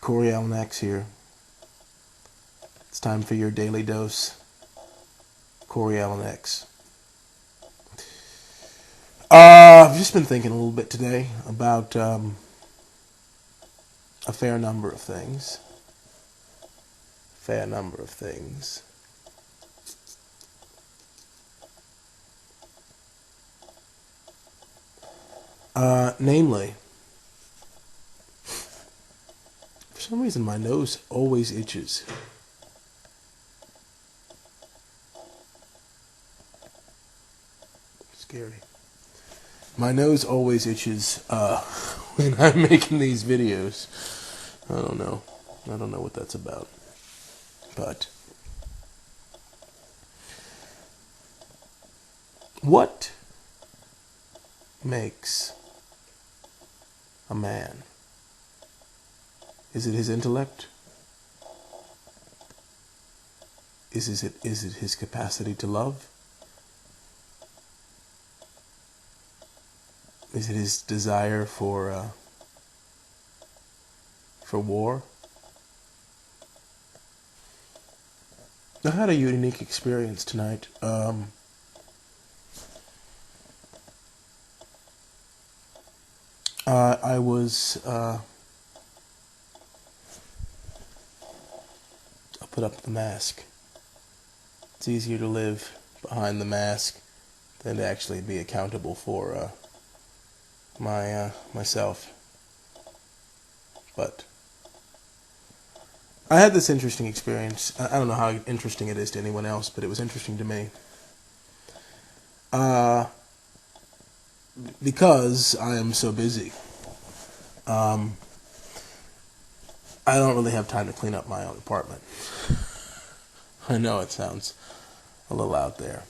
CoreyAllenX here. It's time for your daily dose. CoreyAllenX. I've just been thinking a little bit today about a fair number of things. Namely, for some reason my nose always itches. Scary. My nose always itches when I'm making these videos. I don't know what that's about. But what makes a man? Is it his intellect? Is it his capacity to love? Is it his desire for war? I had a unique experience tonight. I put up the mask. It's easier to live behind the mask than to actually be accountable for myself. But I had this interesting experience. I don't know how interesting it is to anyone else, but it was interesting to me. Because I am so busy, I don't really have time to clean up my own apartment. I know it sounds a little out there.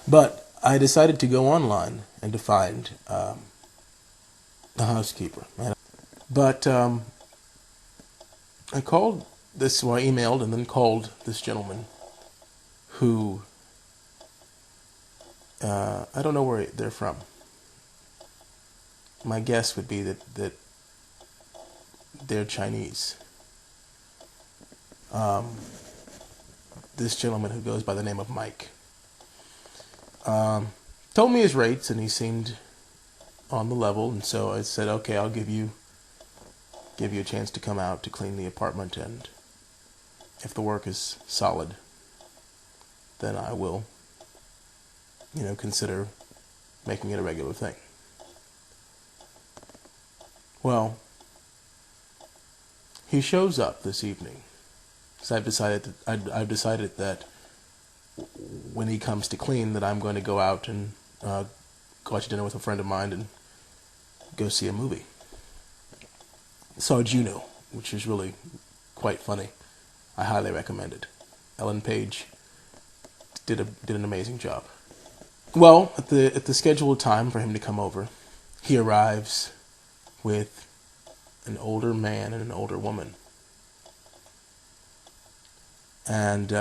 But I decided to go online and to find the housekeeper. But I emailed and then called this gentleman who, I don't know where they're from. My guess would be that they're Chinese. This gentleman who goes by the name of Mike told me his rates, and he seemed on the level, and so I said, okay, I'll give you a chance to come out to clean the apartment, and if the work is solid, then I will, consider making it a regular thing. Well, he shows up this evening. So I've decided that when he comes to clean, that I'm going to go out and go out to dinner with a friend of mine and go see a movie. Saw Juno, which is really quite funny. I highly recommend it. Ellen Page did an amazing job. Well, at the scheduled time for him to come over, he arrives with an older man and an older woman. And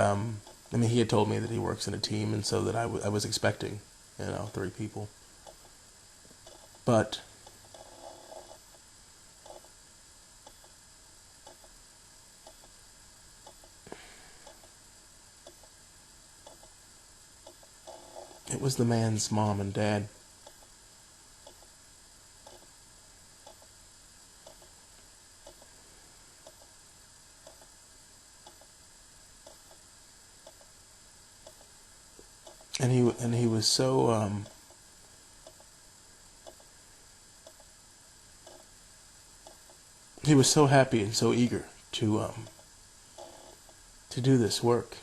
he had told me that he works in a team, and so that I was expecting, 3 people. But it was the man's mom and dad. And he was so he was so happy and so eager to do this work,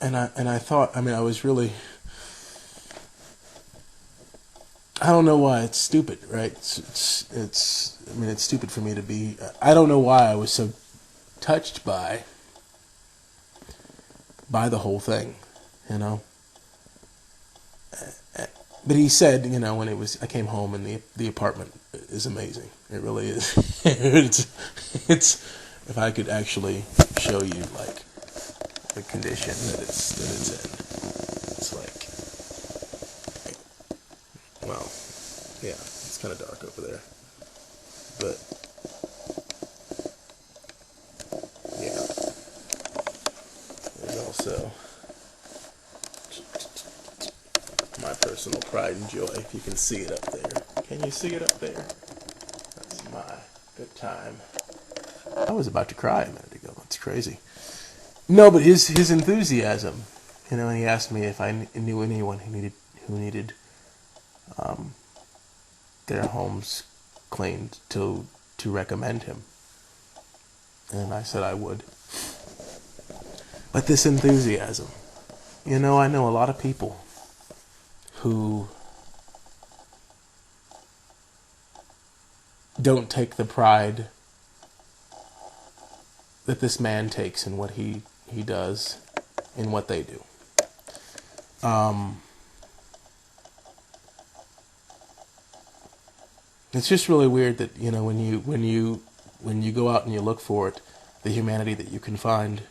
And I thought, I was really, I don't know why it's stupid, right? It's stupid for me to be. I don't know why I was so touched by the whole thing, But he said, when I came home and the apartment is amazing. It really is. it's if I could actually show you like the condition that it's in. like. Well, yeah, it's kind of dark over there. But, yeah. There's also my personal pride and joy, if you can see it up there. Can you see it up there? That's my good time. I was about to cry a minute ago. That's crazy. No, but his enthusiasm, and he asked me if I knew anyone who needed their homes cleaned to recommend him, and I said I would. But this enthusiasm, I know a lot of people who don't take the pride that this man takes in what he does, in what they do. It's just really weird that when you go out and you look for it, the humanity that you can find.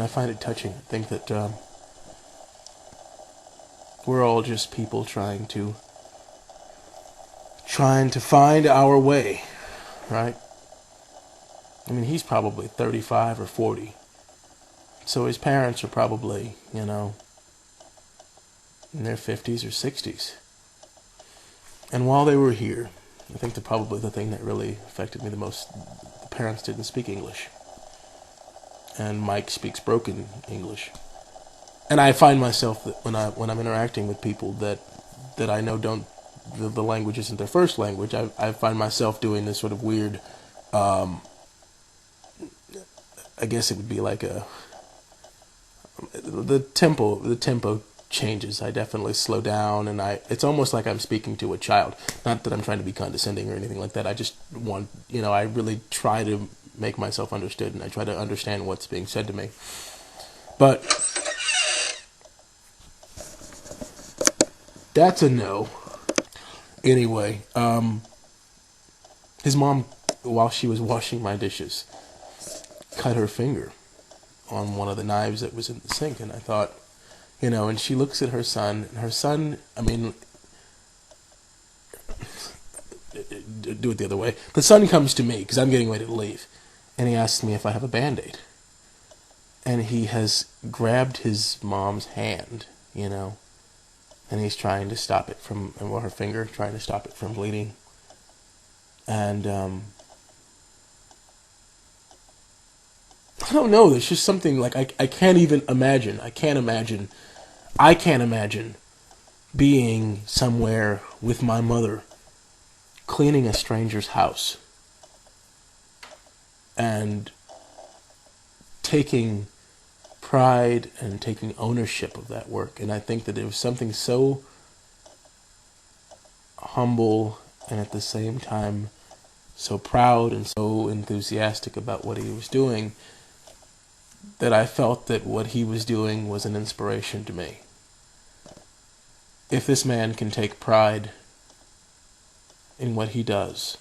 I find it touching. I think that we're all just people trying to find our way, right? I mean, he's probably 35 or 40. So his parents are probably, in their 50s or 60s. And while they were here, I think probably the thing that really affected me the most, the parents didn't speak English. And Mike speaks broken English. And I find myself that when I'm interacting with people that I know don't, the language isn't their first language, I find myself doing this sort of weird, I guess it would be like the tempo changes. I definitely slow down, and it's almost like I'm speaking to a child. Not that I'm trying to be condescending or anything like that. I just want, I really try to make myself understood, and I try to understand what's being said to me. But that's a no. Anyway, his mom, while she was washing my dishes, cut her finger on one of the knives that was in the sink, and I thought, and she looks at her son, and her son, do it the other way. The son comes to me, because I'm getting ready to leave, and he asks me if I have a Band-Aid. And he has grabbed his mom's hand, and he's trying to stop it from, her finger, trying to stop it from bleeding. And, I don't know, there's just something, like, I can't even imagine, I can't imagine being somewhere with my mother, cleaning a stranger's house, and taking pride and taking ownership of that work. And I think that it was something so humble and at the same time so proud and so enthusiastic about what he was doing, that I felt that what he was doing was an inspiration to me. If this man can take pride in what he does,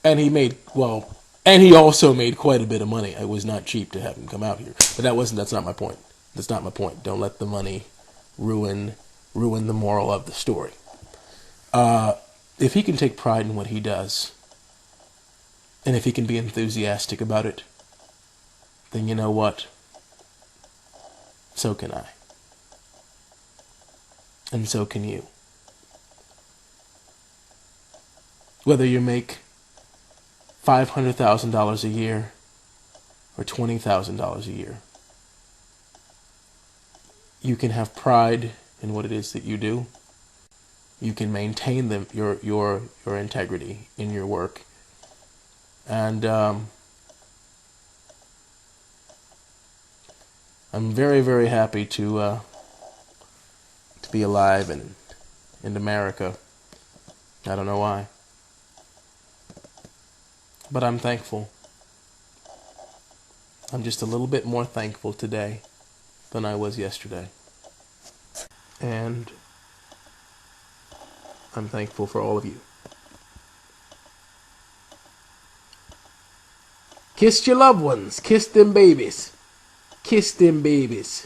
and he also made quite a bit of money. It was not cheap to have him come out here. But that's not my point. That's not my point. Don't let the money ruin the moral of the story. If he can take pride in what he does, and if he can be enthusiastic about it, then you know what? So can I. And so can you. Whether you make $500,000 a year or $20,000 a year, you can have pride in what it is that you do. You can maintain your integrity in your work, and I'm very, very happy to be alive and in America. I don't know why, but I'm thankful. I'm just a little bit more thankful today than I was yesterday. And I'm thankful for all of you. Kiss your loved ones. Kiss them babies. Kiss them babies.